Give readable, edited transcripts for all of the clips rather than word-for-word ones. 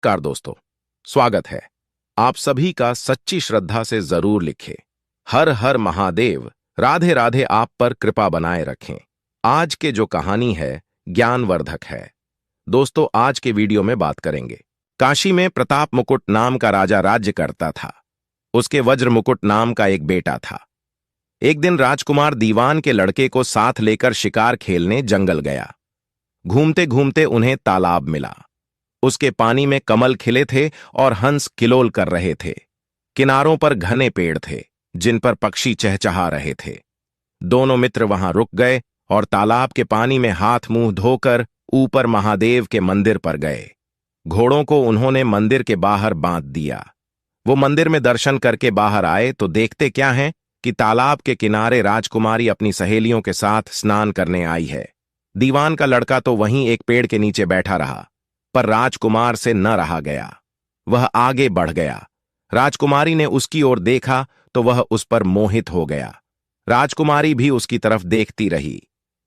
Car दोस्तों, स्वागत है। आप सभी का सच्ची श्रद्धा से जरूर लिखे। हर हर महादेव, राधे राधे आप पर कृपा बनाए रखें। आज के जो कहानी है ज्ञानवर्धक है। दोस्तों, आज के वीडियो में बात करेंगे। काशी में प्रताप मुकुट नाम का राजा राज्य करता था। उसके वज्र मुकुट नाम का एक बेटा था। एक दिन राजकुमार दीवान के लड़के को साथ लेकर शिकार खेलने जंगल गया। घूमते घूमते उन्हें तालाब मिला। उसके पानी में कमल खिले थे और हंस किलोल कर रहे थे। किनारों पर घने पेड़ थे जिन पर पक्षी चहचहा रहे थे। दोनों मित्र वहां रुक गए और तालाब के पानी में हाथ मुंह धोकर ऊपर महादेव के मंदिर पर गए। घोड़ों को उन्होंने मंदिर के बाहर बांध दिया। वो मंदिर में दर्शन करके बाहर आए तो देखते क्या हैं कि तालाब के किनारे राजकुमारी अपनी सहेलियों के साथ स्नान करने आई है। दीवान का लड़का तो वहीं एक पेड़ के नीचे बैठा रहा, पर राजकुमार से न रहा गया। वह आगे बढ़ गया। राजकुमारी ने उसकी ओर देखा तो वह उस पर मोहित हो गया। राजकुमारी भी उसकी तरफ देखती रही।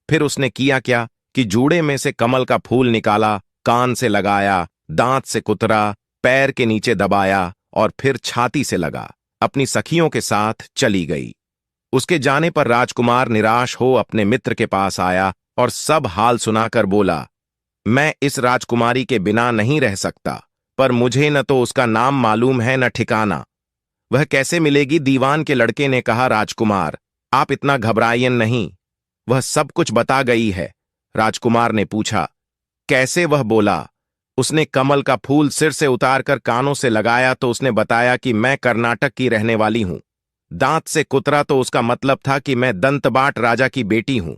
फिर उसने किया क्या कि जूड़े में से कमल का फूल निकाला, कान से लगाया, दांत से कुतरा, पैर के नीचे दबाया और फिर छाती से लगा अपनी सखियों के साथ चली गई। उसके जाने पर राजकुमार निराश हो अपने मित्र के पास आया और सब हाल सुनाकर बोला, मैं इस राजकुमारी के बिना नहीं रह सकता, पर मुझे न तो उसका नाम मालूम है न ठिकाना। वह कैसे मिलेगी? दीवान के लड़के ने कहा, राजकुमार आप इतना घबराइए नहीं, वह सब कुछ बता गई है। राजकुमार ने पूछा, कैसे? वह बोला, उसने कमल का फूल सिर से उतारकर कानों से लगाया तो उसने बताया कि मैं कर्नाटक की रहने वाली हूं। दांत से कुतरा तो उसका मतलब था कि मैं दंतबाट राजा की बेटी हूं।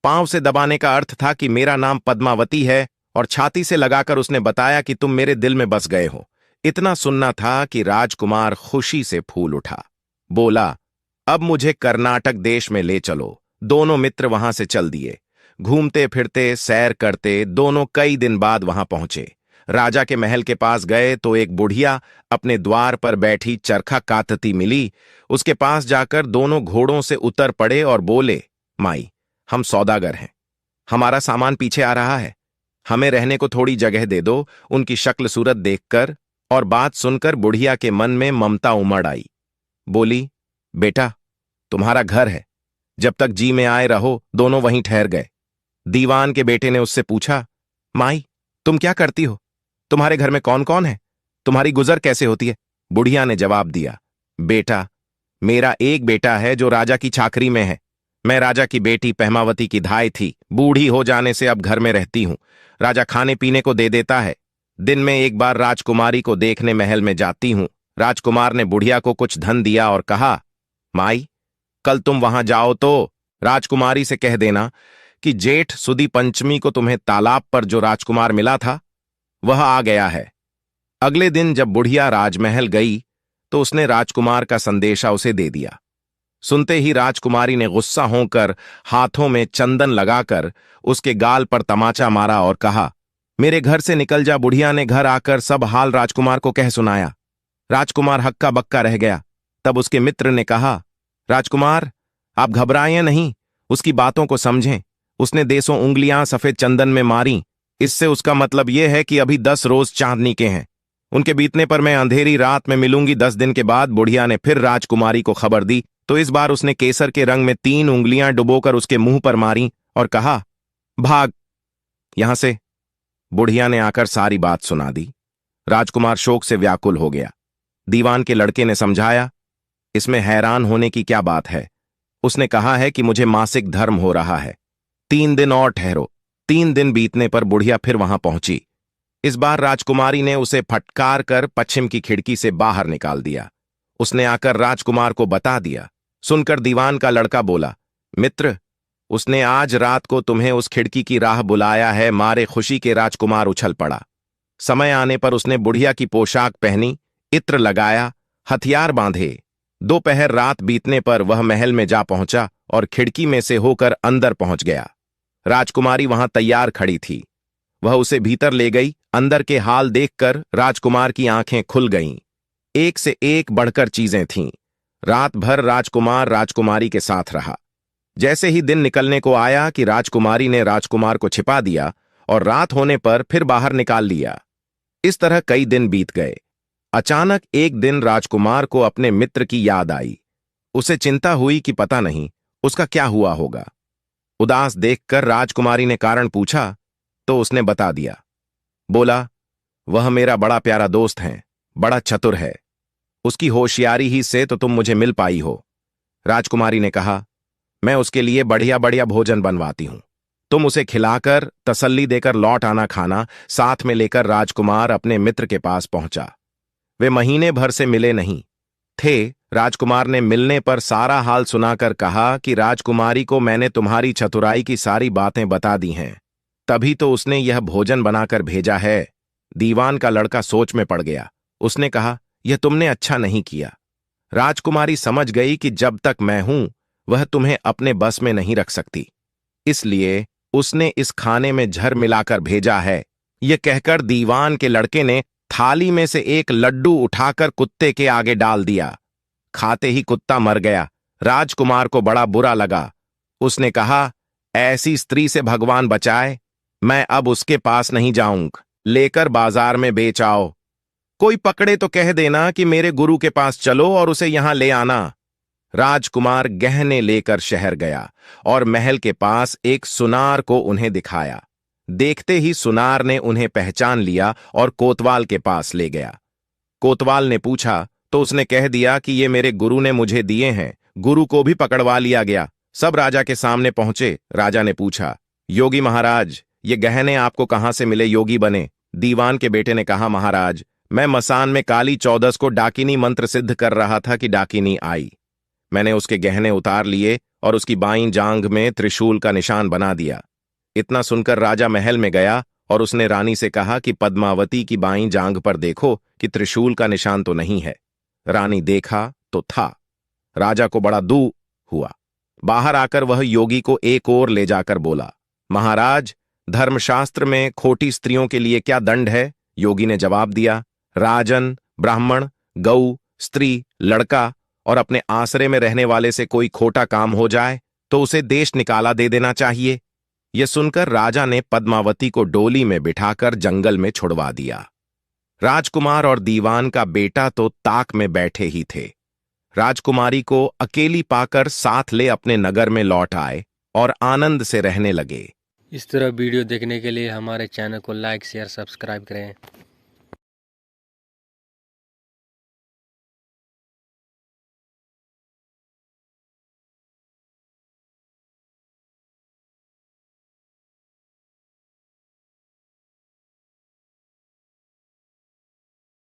पांव से दबाने का अर्थ था कि मेरा नाम पद्मावती है, और छाती से लगाकर उसने बताया कि तुम मेरे दिल में बस गए हो। इतना सुनना था कि राजकुमार खुशी से फूल उठा। बोला, अब मुझे कर्नाटक देश में ले चलो। दोनों मित्र वहां से चल दिए। घूमते फिरते सैर करते दोनों कई दिन बाद वहां पहुंचे। राजा के महल के पास गए तो एक बुढ़िया अपने द्वार पर बैठी चरखा कातती मिली। उसके पास जाकर दोनों घोड़ों से उतर पड़े और बोले, माई, हम सौदागर हैं, हमारा सामान पीछे आ रहा है, हमें रहने को थोड़ी जगह दे दो। उनकी शक्ल सूरत देखकर और बात सुनकर बुढ़िया के मन में ममता उमड़ आई। बोली, बेटा, तुम्हारा घर है, जब तक जी में आए रहो। दोनों वहीं ठहर गए। दीवान के बेटे ने उससे पूछा, माई, तुम क्या करती हो? तुम्हारे घर में कौन कौन है? तुम्हारी गुजर कैसे होती है? बुढ़िया ने जवाब दिया, बेटा, मेरा एक बेटा है जो राजा की चाकरी में है। मैं राजा की बेटी पहमावती की धाई थी। बूढ़ी हो जाने से अब घर में रहती हूं। राजा खाने पीने को दे देता है। दिन में एक बार राजकुमारी को देखने महल में जाती हूं। राजकुमार ने बुढ़िया को कुछ धन दिया और कहा, माई, कल तुम वहां जाओ तो राजकुमारी से कह देना कि जेठ सुदी पंचमी को तुम्हें तालाब पर जो राजकुमार मिला था वह आ गया है। अगले दिन जब बुढ़िया राजमहल गई तो उसने राजकुमार का संदेशा उसे दे दिया। सुनते ही राजकुमारी ने गुस्सा होकर हाथों में चंदन लगाकर उसके गाल पर तमाचा मारा और कहा, मेरे घर से निकल जा। बुढ़िया ने घर आकर सब हाल राजकुमार को कह सुनाया। राजकुमार हक्का बक्का रह गया। तब उसके मित्र ने कहा, राजकुमार आप घबराएं नहीं, उसकी बातों को समझें। उसने देसों उंगलियां सफेद चंदन में मारी, इससे उसका मतलब यह है कि अभी 10 रोज चांदनी के हैं। उनके बीतने पर मैं अंधेरी रात में मिलूंगी। 10 दिन के बाद बुढ़िया ने फिर राजकुमारी को खबर दी तो इस बार उसने केसर के रंग में 3 उंगलियां डुबोकर उसके मुंह पर मारी और कहा, भाग यहां से। बुढ़िया ने आकर सारी बात सुना दी। राजकुमार शोक से व्याकुल हो गया। दीवान के लड़के ने समझाया, इसमें हैरान होने की क्या बात है? उसने कहा है कि मुझे मासिक धर्म हो रहा है। 3 दिन और ठहरो। 3 दिन बीतने पर बुढ़िया फिर वहां पहुंची। इस बार राजकुमारी ने उसे फटकार कर पश्चिम की खिड़की से बाहर निकाल दिया। उसने आकर राजकुमार को बता दिया। सुनकर दीवान का लड़का बोला, मित्र, उसने आज रात को तुम्हें उस खिड़की की राह बुलाया है। मारे खुशी के राजकुमार उछल पड़ा। समय आने पर उसने बुढ़िया की पोशाक पहनी, इत्र लगाया, हथियार बांधे। दोपहर रात बीतने पर वह महल में जा पहुंचा और खिड़की में से होकर अंदर पहुंच गया। राजकुमारी वहां तैयार खड़ी थी। वह उसे भीतर ले गई। अंदर के हाल देखकर राजकुमार की आंखें खुल गईं। एक से एक बढ़कर चीजें थीं। रात भर राजकुमार राजकुमारी के साथ रहा। जैसे ही दिन निकलने को आया कि राजकुमारी ने राजकुमार को छिपा दिया और रात होने पर फिर बाहर निकाल लिया। इस तरह कई दिन बीत गए। अचानक एक दिन राजकुमार को अपने मित्र की याद आई। उसे चिंता हुई कि पता नहीं उसका क्या हुआ होगा। उदास देखकर राजकुमारी ने कारण पूछा तो उसने बता दिया। बोला, वह मेरा बड़ा प्यारा दोस्त है, बड़ा चतुर है। उसकी होशियारी ही से तो तुम मुझे मिल पाई हो। राजकुमारी ने कहा, मैं उसके लिए बढ़िया बढ़िया भोजन बनवाती हूं। तुम उसे खिलाकर तसल्ली देकर लौट आना खाना। साथ में लेकर राजकुमार अपने मित्र के पास पहुंचा। वे महीने भर से मिले नहीं थे। राजकुमार ने मिलने पर सारा हाल सुनाकर कहा कि राजकुमारी को मैंने तुम्हारी चतुराई की सारी बातें बता दी हैं, तभी तो उसने यह भोजन बनाकर भेजा है। दीवान का लड़का सोच में पड़ गया। उसने कहा, यह तुमने अच्छा नहीं किया। राजकुमारी समझ गई कि जब तक मैं हूं वह तुम्हें अपने बस में नहीं रख सकती, इसलिए उसने इस खाने में झर मिलाकर भेजा है। यह कहकर दीवान के लड़के ने थाली में से एक लड्डू उठाकर कुत्ते के आगे डाल दिया। खाते ही कुत्ता मर गया। राजकुमार को बड़ा बुरा लगा। उसने कहा, ऐसी स्त्री से भगवान बचाए, मैं अब उसके पास नहीं जाऊंगा। लेकर बाजार में बेच आओ। कोई पकड़े तो कह देना कि मेरे गुरु के पास चलो और उसे यहां ले आना। राजकुमार गहने लेकर शहर गया और महल के पास एक सुनार को उन्हें दिखाया। देखते ही सुनार ने उन्हें पहचान लिया और कोतवाल के पास ले गया। कोतवाल ने पूछा तो उसने कह दिया कि ये मेरे गुरु ने मुझे दिए हैं। गुरु को भी पकड़वा लिया गया। सब राजा के सामने पहुंचे। राजा ने पूछा, योगी महाराज, ये गहने आपको कहां से मिले, योगी बने? दीवान के बेटे ने कहा, महाराज, मैं मसान में काली चौदस को डाकिनी मंत्र सिद्ध कर रहा था कि डाकिनी आई। मैंने उसके गहने उतार लिए और उसकी बाईं जांघ में त्रिशूल का निशान बना दिया। इतना सुनकर राजा महल में गया और उसने रानी से कहा कि पद्मावती की बाईं जांघ पर देखो कि त्रिशूल का निशान तो नहीं है। रानी देखा तो था। राजा को बड़ा दुख हुआ। बाहर आकर वह योगी को एक ओर ले जाकर बोला, महाराज, धर्मशास्त्र में खोटी स्त्रियों के लिए क्या दंड है? योगी ने जवाब दिया, राजन, ब्राह्मण, गऊ, स्त्री, लड़का और अपने आसरे में रहने वाले से कोई खोटा काम हो जाए तो उसे देश निकाला दे देना चाहिए। यह सुनकर राजा ने पद्मावती को डोली में बिठाकर जंगल में छुड़वा दिया। राजकुमार और दीवान का बेटा तो ताक में बैठे ही थे। राजकुमारी को अकेली पाकर साथ ले अपने नगर में लौट आए और आनंद से रहने लगे। इस तरह वीडियो देखने के लिए हमारे चैनल को लाइक, शेयर, सब्सक्राइब करें।